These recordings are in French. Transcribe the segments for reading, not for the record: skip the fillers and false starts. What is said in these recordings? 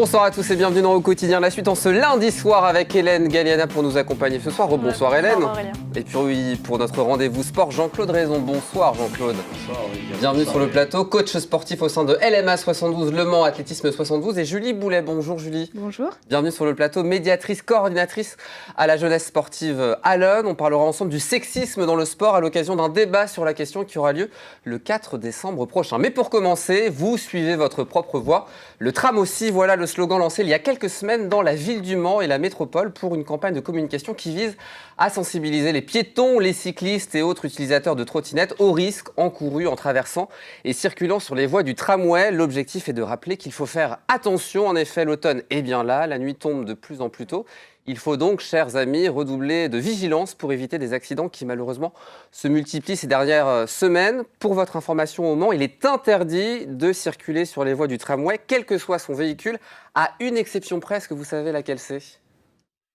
Bonsoir à tous et bienvenue dans Au Quotidien. La suite en ce lundi soir avec Hélène Galliana pour nous accompagner ce soir. Bonsoir Hélène. Bonsoir Aurélien. Et puis pour notre rendez-vous sport, Jean-Claude Raison. Bonsoir Jean-Claude. Bonsoir Aurélien. Bienvenue sur le plateau, coach sportif au sein de LMA 72, Le Mans Athlétisme 72 et Julie Boulet. Bonjour Julie. Bonjour. Bienvenue sur le plateau, médiatrice, coordinatrice à la jeunesse sportive à l'Aune. On parlera ensemble du sexisme dans le sport à l'occasion d'un débat sur la question qui aura lieu le 4 décembre prochain. Mais pour commencer, vous suivez votre propre voie. Le tram aussi, voilà le slogan lancé il y a quelques semaines dans la ville du Mans et la métropole pour une campagne de communication qui vise à sensibiliser les piétons, les cyclistes et autres utilisateurs de trottinettes aux risques encourus en traversant et circulant sur les voies du tramway. L'objectif est de rappeler qu'il faut faire attention. En effet, l'automne est bien là, la nuit tombe de plus en plus tôt. Il faut donc, chers amis, redoubler de vigilance pour éviter des accidents qui malheureusement se multiplient ces dernières semaines. Pour votre information au Mans, il est interdit de circuler sur les voies du tramway, quel que soit son véhicule, à une exception près. Est-ce que vous savez laquelle c'est ?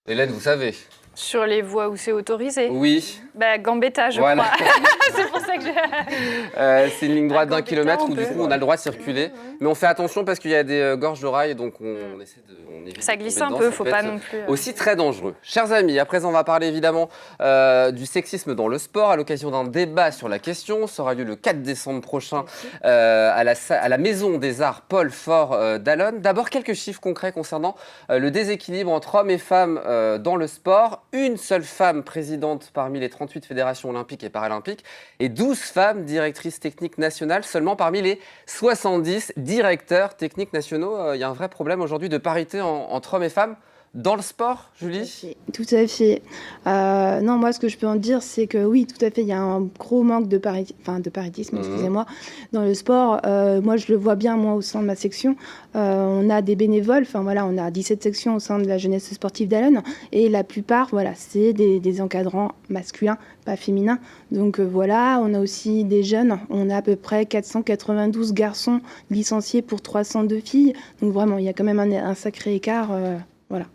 Hélène, vous savez ? Sur les voies où c'est autorisé. Oui. Gambetta, je Voilà. crois. C'est pour ça que j'ai... C'est une ligne droite d'1 Gambetta, kilomètre où on du peut. coup on a le droit de circuler. Mais on fait attention parce qu'il y a des gorges de rails, donc on essaie de... on évite Ça de glisse tomber un dedans. peu, Ça faut peut pas être non plus... aussi très dangereux. Chers amis, à présent on va parler évidemment du sexisme dans le sport à l'occasion d'un débat sur la question. Ça aura lieu le 4 décembre prochain à la Maison des Arts Paul Fort d'Allonne. D'abord quelques chiffres concrets concernant le déséquilibre entre hommes et femmes dans le sport. Une seule femme présidente parmi les 38 fédérations olympiques et paralympiques et 12 femmes directrices techniques nationales seulement parmi les 70 directeurs techniques nationaux. Il y a un vrai problème aujourd'hui de parité entre hommes et femmes dans le sport, Julie ? Tout à fait. Non, moi, ce que je peux en dire, c'est que oui, tout à fait, il y a un gros manque de paritisme, excusez-moi, dans le sport. Moi, je le vois bien, moi, au sein de ma section. On a des bénévoles, on a 17 sections au sein de la jeunesse sportive d'Allonne, et la plupart, c'est des encadrants masculins, pas féminins. Donc voilà, on a aussi des jeunes. On a à peu près 492 garçons licenciés pour 302 filles. Donc vraiment, il y a quand même un sacré écart. Voilà.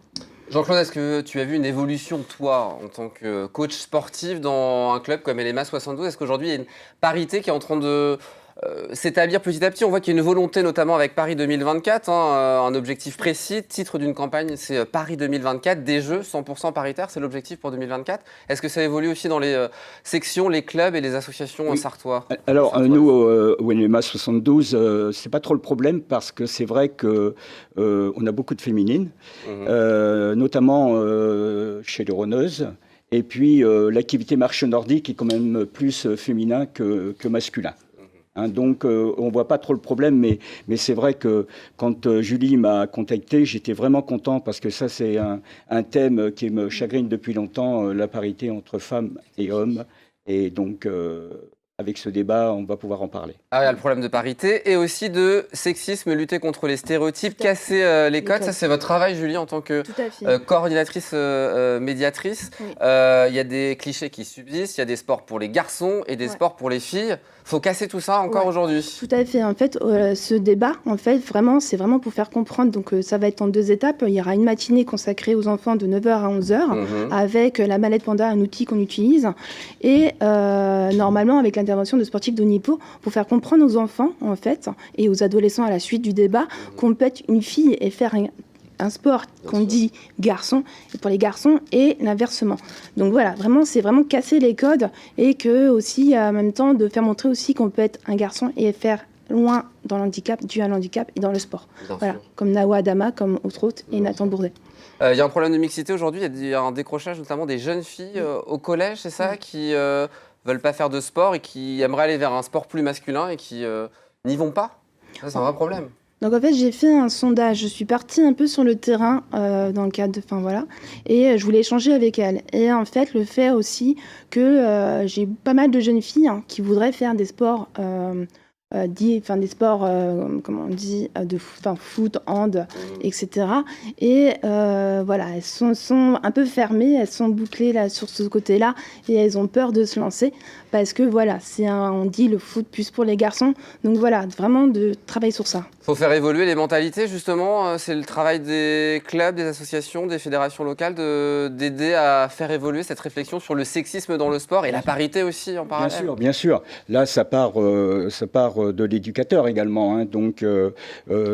Jean-Claude, est-ce que tu as vu une évolution, toi, en tant que coach sportif dans un club comme LMA 72 ? Est-ce qu'aujourd'hui, il y a une parité qui est en train de s'établir petit à petit ? On voit qu'il y a une volonté, notamment avec Paris 2024, un objectif précis. Titre d'une campagne, c'est Paris 2024, des Jeux 100% paritaires, c'est l'objectif pour 2024. Est-ce que ça évolue aussi dans les sections, les clubs et les associations sartois ? Alors, nous, au LMA 72, c'est pas trop le problème parce que c'est vrai que on a beaucoup de féminines, notamment chez les ronneuses. Et puis, l'activité marche nordique est quand même plus féminin que masculin. Donc, on ne voit pas trop le problème, mais c'est vrai que quand Julie m'a contacté, j'étais vraiment content parce que ça, c'est un thème qui me chagrine depuis longtemps, la parité entre femmes et hommes. Et donc, avec ce débat, on va pouvoir en parler. Ah, il y a le problème de parité et aussi de sexisme, lutter contre les stéréotypes, casser les codes. Ça, c'est votre travail, Julie, en tant que coordinatrice médiatrice. Oui. Il y a des clichés qui subsistent, il y a des sports pour les garçons et des sports pour les filles. Il faut casser tout ça encore aujourd'hui. Tout à fait. En fait, ce débat, c'est vraiment pour faire comprendre. Donc, ça va être en 2 étapes. Il y aura une matinée consacrée aux enfants de 9h à 11h avec la mallette Panda, un outil qu'on utilise. Et normalement, avec l'intervention de sportifs de haut niveau, pour faire comprendre aux enfants, en fait, et aux adolescents à la suite du débat, qu'on peut être une fille et faire un sport qu'on dit garçon pour les garçons et l'inversement. Donc voilà, c'est vraiment casser les codes et que aussi en même temps de faire montrer aussi qu'on peut être un garçon et faire loin dans l'handicap, dû à l'handicap et dans le sport. Voilà, comme Nawa Adama, comme Outrout et Nathan Bourdet. Il y a un problème de mixité aujourd'hui, il y a un décrochage notamment des jeunes filles au collège, c'est ça, qui veulent pas faire de sport et qui aimeraient aller vers un sport plus masculin et qui n'y vont pas. Ça, c'est un vrai problème. Donc en fait, j'ai fait un sondage. Je suis partie un peu sur le terrain dans le cadre et je voulais échanger avec elles. Et en fait, le fait aussi que j'ai pas mal de jeunes filles qui voudraient faire des sports des sports, comment on dit, foot, hand, etc. Et elles sont un peu fermées, elles sont bouclées là, sur ce côté-là, et elles ont peur de se lancer, parce que on dit le foot plus pour les garçons. Donc voilà, vraiment de travailler sur ça. Il faut faire évoluer les mentalités, justement. C'est le travail des clubs, des associations, des fédérations locales d'aider à faire évoluer cette réflexion sur le sexisme dans le sport et la parité aussi en parallèle. Bien sûr. Là, ça part part de l'éducateur également. Hein. Donc,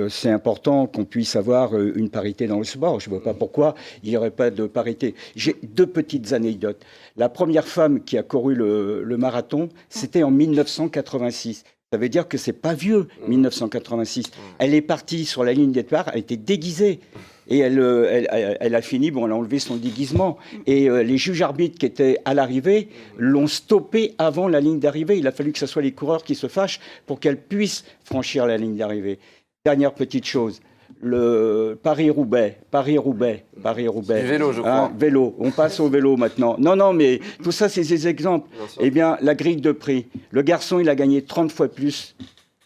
c'est important qu'on puisse avoir une parité dans le sport. Je ne vois pas pourquoi il n'y aurait pas de parité. J'ai 2 petites anecdotes. La première femme qui a couru le marathon, c'était en 1986. Ça veut dire que c'est pas vieux, 1986. Elle est partie sur la ligne de départ, elle était déguisée. Et elle a fini, bon, elle a enlevé son déguisement. Et les juges arbitres qui étaient à l'arrivée l'ont stoppée avant la ligne d'arrivée. Il a fallu que ce soit les coureurs qui se fâchent pour qu'elle puisse franchir la ligne d'arrivée. Dernière petite chose. Le Paris-Roubaix. Du vélo, je crois. Vélo. On passe au vélo maintenant. Non, mais tout ça, c'est des exemples. Eh bien, la grille de prix. Le garçon, il a gagné 30 fois plus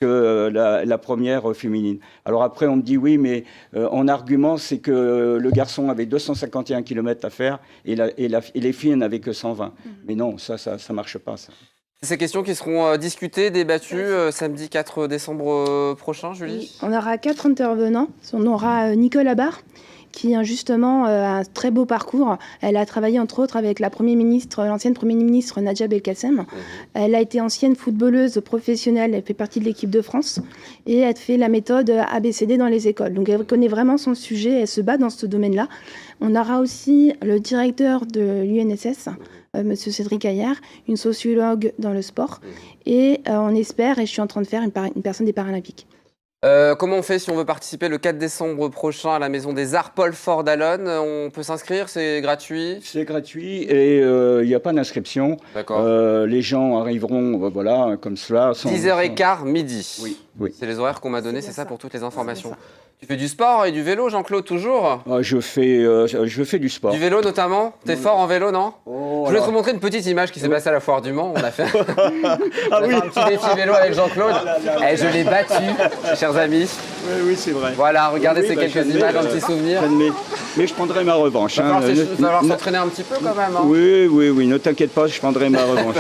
que la première féminine. Alors après, on me dit oui, mais en argument, c'est que le garçon avait 251 km à faire et les filles n'avaient que 120. Mais non, ça marche pas, ça. Ces questions qui seront discutées, débattues samedi 4 décembre prochain, Julie. Oui, on aura 4 intervenants. On aura Nicole Abar, qui justement a un très beau parcours. Elle a travaillé entre autres avec l'ancienne Première ministre Nadja Belkacem. Elle a été ancienne footballeuse professionnelle, elle fait partie de l'équipe de France et elle fait la méthode ABCD dans les écoles. Donc elle connaît vraiment son sujet, elle se bat dans ce domaine-là. On aura aussi le directeur de l'UNSS, Monsieur Cédric Ayer, une sociologue dans le sport et on espère, et je suis en train de faire une personne des Paralympiques. Comment on fait si on veut participer le 4 décembre prochain à la Maison des Arts Paul Fort d'Allonne? On peut s'inscrire, c'est gratuit? C'est gratuit et il n'y a pas d'inscription. D'accord. Les gens arriveront, voilà, comme cela. 10h15, midi. Oui. C'est les horaires qu'on m'a donnés, c'est ça pour toutes les informations. Tu fais du sport et du vélo, Jean-Claude, toujours? Je fais du sport. Du vélo notamment? T'es fort en vélo, non? Je voulais te montrer une petite image qui s'est passée à la Foire du Mans. On a fait, on a fait un petit défi vélo avec Jean-Claude. Et je l'ai battu, chers amis. Oui, c'est vrai. Voilà, regardez ces quelques images, un petit souvenir. Mais je prendrai ma revanche. Il va falloir s'entraîner un petit peu quand même. Hein. Oui, ne t'inquiète pas, je prendrai ma revanche.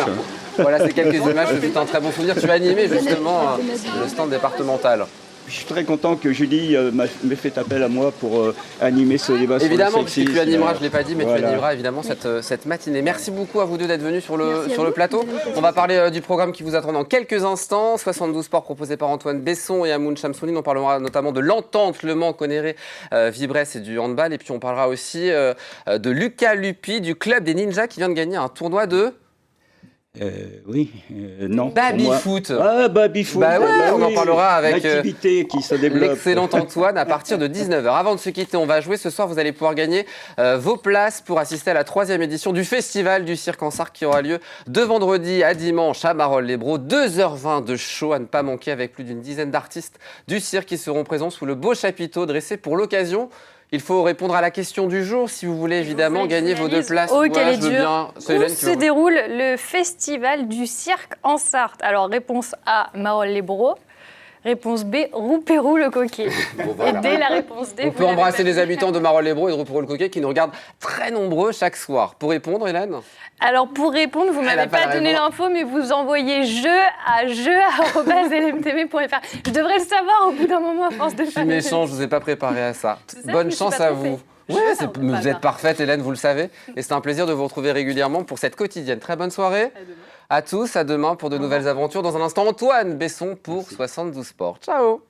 Voilà, ces quelques images, c'est un très bon souvenir. Tu as animé justement le stand départemental. Je suis très content que Julie m'ait fait appel à moi pour animer ce débat sur le sexisme. Évidemment, puisque tu animeras, je ne l'ai pas dit, mais voilà. Tu animeras évidemment cette matinée. Merci beaucoup à vous deux d'être venus sur le plateau. On va parler du programme qui vous attend dans quelques instants. 72 sports proposés par Antoine Besson et Amoun Chamsounine. On parlera notamment de l'entente Le Mans, Conneré, Vibresse et du handball. Et puis on parlera aussi de Lucas Lupi, du club des ninjas qui vient de gagner un tournoi de... non. Baby-foot. Ah, baby-foot. Bah ouais, on en parlera avec l'activité qui se développe. L'excellent Antoine à partir de 19h. Avant de se quitter, on va jouer. Ce soir, vous allez pouvoir gagner vos places pour assister à la 3e édition du Festival du Cirque en Sarthe qui aura lieu de vendredi à dimanche à Marolles-les-Braud. 2h20 de show à ne pas manquer avec plus d'une dizaine d'artistes du cirque qui seront présents sous le beau chapiteau dressé pour l'occasion. Il faut répondre à la question du jour si vous voulez évidemment gagner vos 2 places. Oh, quelle est dure. Où se déroule le Festival du Cirque en Sarthe? Alors, réponse A, Marolles-les-Braud. Réponse B, Roux-Pérou-le-Coquet. Bon, voilà. Et D, la réponse D. On peut embrasser les habitants de Marolles-les-Braud et de Roux-Pérou-le-Coquet qui nous regardent très nombreux chaque soir. Pour répondre, Hélène? Alors, pour répondre, vous ne m'avez pas donné l'info, mais vous envoyez jeu à lmtv.fr. Je devrais le savoir au bout d'un moment à force de faire. Je suis méchant, je ne vous ai pas préparé à ça. Bonne chance à vous. Oui, vous êtes parfaite, Hélène, vous le savez. Et c'est un plaisir de vous retrouver régulièrement pour cette quotidienne. Très bonne soirée. À tous, à demain pour de nouvelles aventures. Dans un instant, Antoine Besson pour 72 Sports. Ciao.